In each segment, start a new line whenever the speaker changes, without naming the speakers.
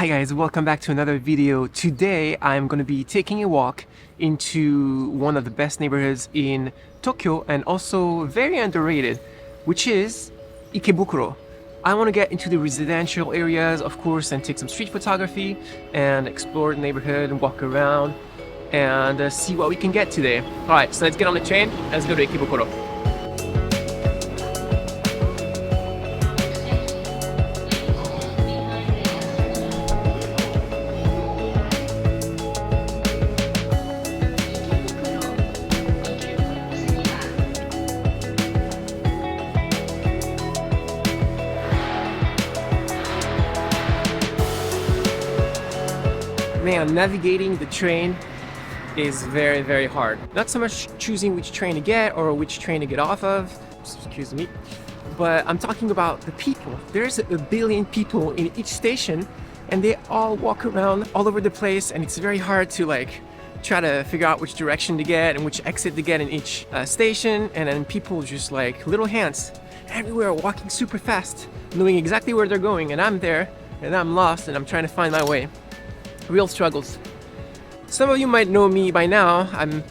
Hi guys, welcome back to another video. Today I'm going to be taking a walk into one of the best neighborhoods in Tokyo and also very underrated, which is Ikebukuro. I want to get into the residential areas, of course, and take some street photography and explore the neighborhood and walk around and see what we can get today. Alright, so let's get on the train. Let's go to Ikebukuro. Man, navigating the train is very hard. Not so much choosing which train to get or which train to get off of, excuse me, but I'm talking about the people. There's a billion people in each station and they all walk around all over the place, and it's very hard to try to figure out which direction to get and which exit to get in each station. And then people just like little hands everywhere, walking super fast, knowing exactly where they're going, and I'm there and I'm lost and I'm trying to find my way. Real struggles. Some of you might know me by now. I'm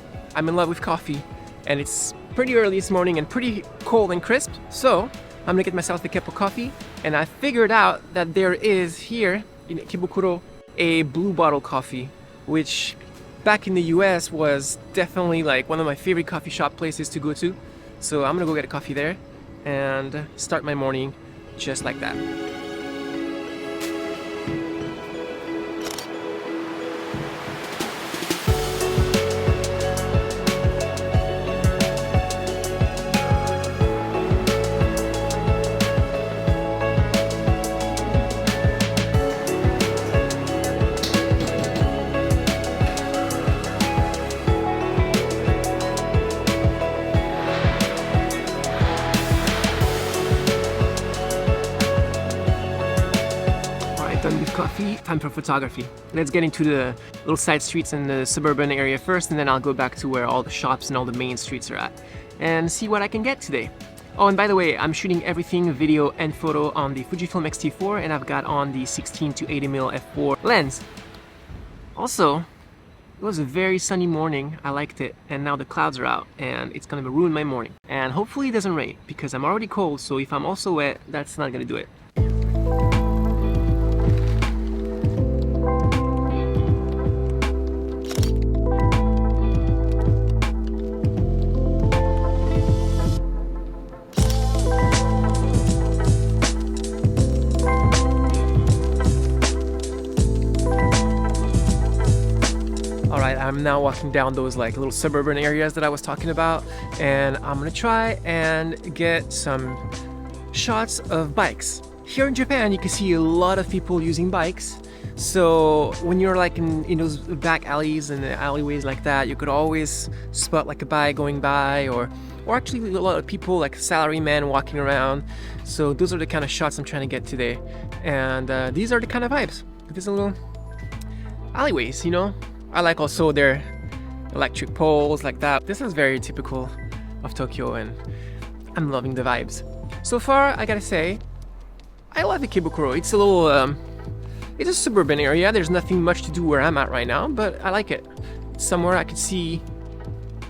in love with coffee, and it's pretty early this morning and pretty cold and crisp, so I'm gonna get myself a cup of coffee. And I figured out that there is here in Ikebukuro a blue bottle coffee, which back in the US was definitely like one of my favorite coffee shop places to go to. So I'm gonna go get a coffee there and start my morning just like that. Done with coffee, time for photography. Let's get into the little side streets in the suburban area first, and then I'll go back to where all the shops and all the main streets are at and see what I can get today. Oh, and by the way, I'm shooting everything video and photo on the Fujifilm X-T4, and I've got on the 16 to 80mm f4 lens. Also, it was a very sunny morning. I liked it, and now the clouds are out and it's gonna ruin my morning. And hopefully it doesn't rain because I'm already cold, so if I'm also wet, that's not gonna do it. I'm now walking down those little suburban areas that I was talking about, and I'm gonna try and get some shots of bikes. Here in Japan, you can see a lot of people using bikes. So when you're in those back alleys and the alleyways like that, you could always spot a bike going by, or actually a lot of people like salarymen walking around. So those are the kind of shots I'm trying to get today, and these are the kind of vibes. These little alleyways, you know. I like also their electric poles like that. This is very typical of Tokyo, and I'm loving the vibes. So far, I gotta say, I love Ikebukuro. It's a little, it's a suburban area. There's nothing much to do where I'm at right now, but I like it. It's somewhere I could see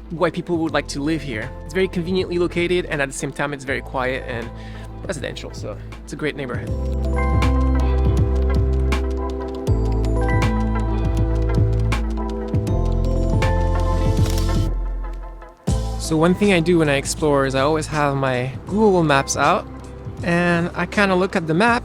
why people would like to live here. It's very conveniently located, and at the same time, it's very quiet and residential, so it's a great neighborhood. So one thing I do when I explore is I always have my Google Maps out, and I kind of look at the map,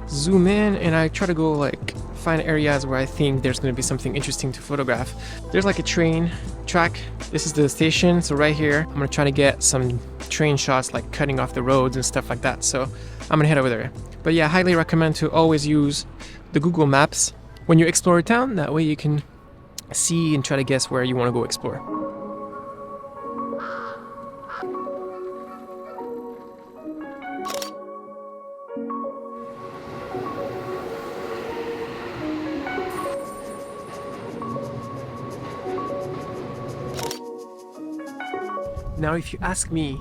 zoom in, and I try to go find areas where I think there's going to be something interesting to photograph. There's a train track. This is the station, so right here I'm going to try to get some train shots cutting off the roads and stuff like that. So I'm going to head over there. But yeah, I highly recommend to always use the Google Maps when you explore a town. That way you can see and try to guess where you want to go explore. Now, if you ask me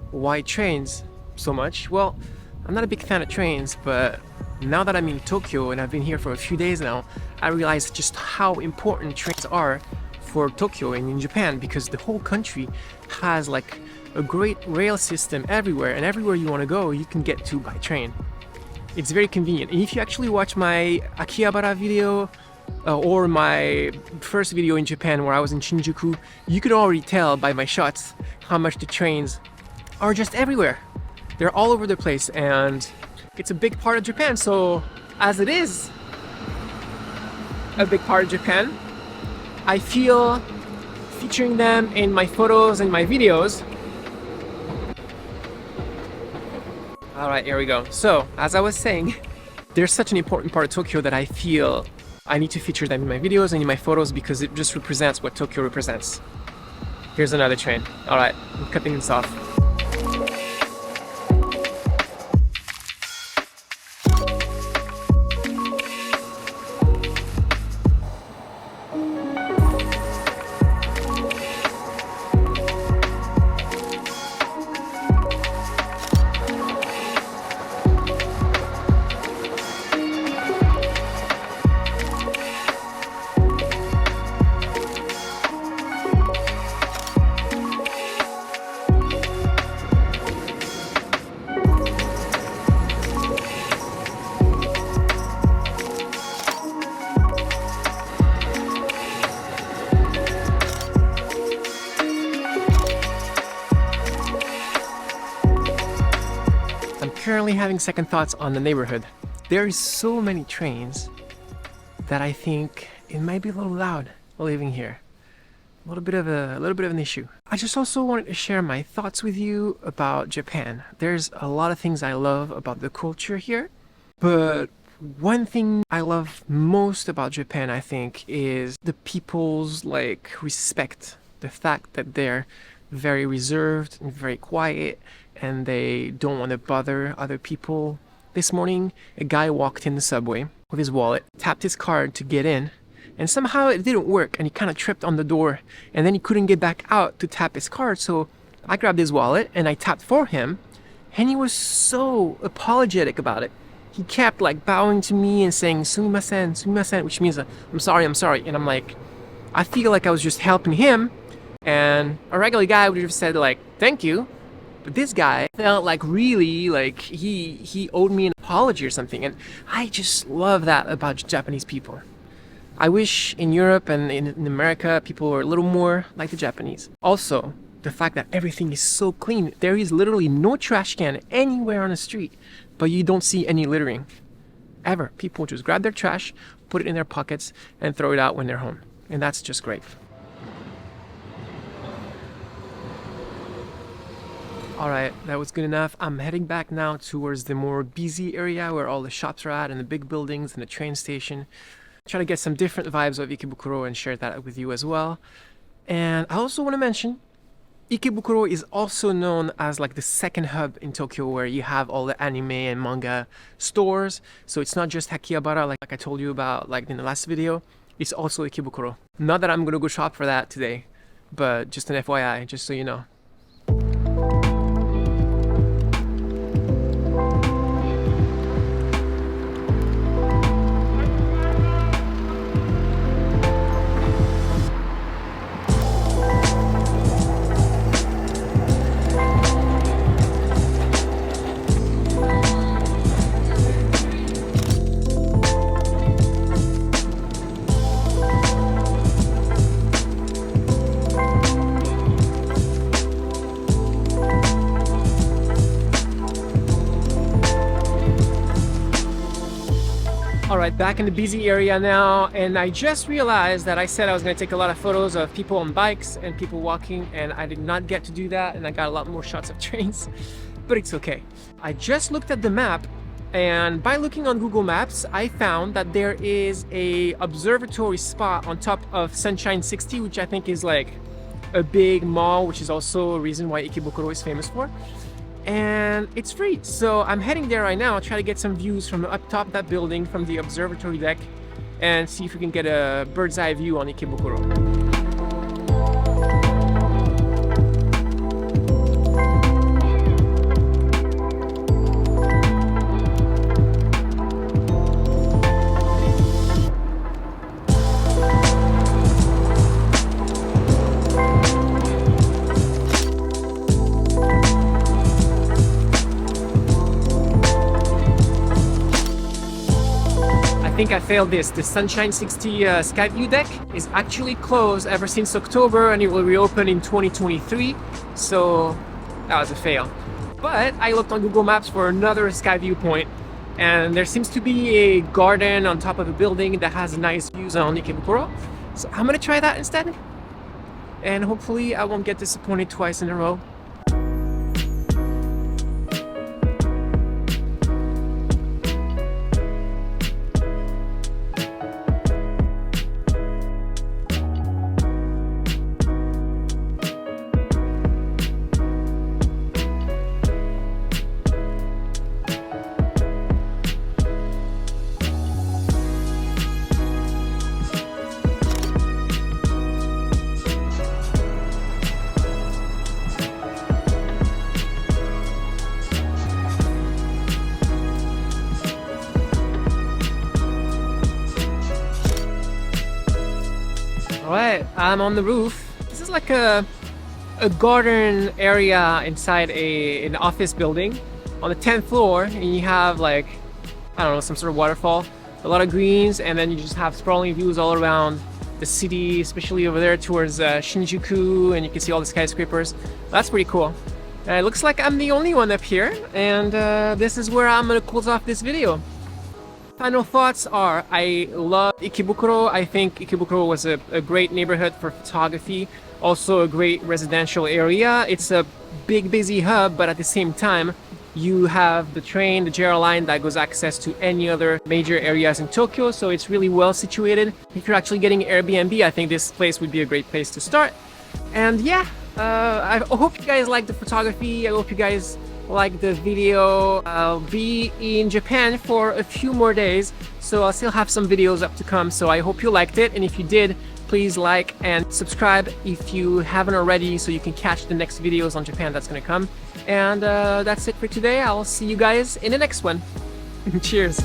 why trains so much, well, I'm not a big fan of trains, but Now that I'm in Tokyo and I've been here for a few days now, I realize just how important trains are for Tokyo and in Japan, because the whole country has like a great rail system everywhere, and everywhere you want to go you can get to by train. It's very convenient. And if you actually watch my Akihabara video or my first video in Japan where I was in Shinjuku, you could already tell by my shots how much the trains are just everywhere. They're all over the place, and it's a big part of Japan. So as it is a big part of Japan, I feel featuring them in my photos and my videos. All right, here we go. So as I was saying, they're such an important part of Tokyo that I feel I need to feature them in my videos and in my photos because it just represents what Tokyo represents. Here's another train. All right, I'm cutting this off. Currently having second thoughts on the neighborhood. There is so many trains that I think it might be a little loud living here. A little bit of an issue. I just also wanted to share my thoughts with you about Japan. There's a lot of things I love about the culture here, but one thing I love most about Japan, I think, is the people's respect. The fact that they're very reserved and very quiet, and they don't want to bother other people. This morning, a guy walked in the subway with his wallet, tapped his card to get in, and somehow it didn't work, and he kind of tripped on the door, and then he couldn't get back out to tap his card, so I grabbed his wallet and I tapped for him, and he was so apologetic about it. He kept bowing to me and saying sumimasen, sumimasen, which means I'm sorry, and I'm like, I feel like I was just helping him, and a regular guy would have said thank you. But this guy felt really he owed me an apology or something, and I just love that about Japanese people. I wish in Europe and in America people were a little more like the Japanese. Also, the fact that everything is so clean. There is literally no trash can anywhere on the street, but you don't see any littering. Ever. People just grab their trash, put it in their pockets, and throw it out when they're home. And that's just great. Alright, that was good enough. I'm heading back now towards the more busy area where all the shops are at, and the big buildings and the train station. Try to get some different vibes of Ikebukuro and share that with you as well. And I also want to mention, Ikebukuro is also known as the second hub in Tokyo, where you have all the anime and manga stores. So it's not just Akihabara like I told you about in the last video. It's also Ikebukuro. Not that I'm gonna go shop for that today, but just an FYI, just so you know. Alright, back in the busy area now, and I just realized that I said I was going to take a lot of photos of people on bikes and people walking, and I did not get to do that, and I got a lot more shots of trains, but it's okay. I just looked at the map, and by looking on Google Maps, I found that there is a observatory spot on top of Sunshine 60, which I think is a big mall, which is also a reason why Ikebukuro is famous for. And it's free, so I'm heading there right now. I'll try to get some views from up top of that building, from the observatory deck, and see if we can get a bird's eye view on Ikebukuro. think I failed this. The Sunshine 60 Skyview deck is actually closed ever since October, and it will reopen in 2023. So that was a fail. But I looked on Google Maps for another Skyview point, and there seems to be a garden on top of a building that has nice views on Ikebukuro. So I'm gonna try that instead. And hopefully I won't get disappointed twice in a row. Alright, I'm on the roof. This is like a garden area inside an office building on the 10th floor, and you have like, I don't know, some sort of waterfall, a lot of greens, and then you just have sprawling views all around the city, especially over there towards Shinjuku, and you can see all the skyscrapers. That's pretty cool. It looks like I'm the only one up here, and this is where I'm gonna close off this video. Final thoughts are, I love Ikebukuro. I think Ikebukuro was a great neighborhood for photography, also a great residential area. It's a big busy hub, but at the same time you have the train, the JR line that goes access to any other major areas in Tokyo, so it's really well situated. If you're actually getting Airbnb, I think this place would be a great place to start. And yeah, I hope you guys like the photography. I hope you guys like the video. I'll be in Japan for a few more days, so I'll still have some videos up to come, so I hope you liked it, and if you did, please like and subscribe if you haven't already, so you can catch the next videos on Japan that's gonna come. And that's it for today. I'll see you guys in the next one. Cheers.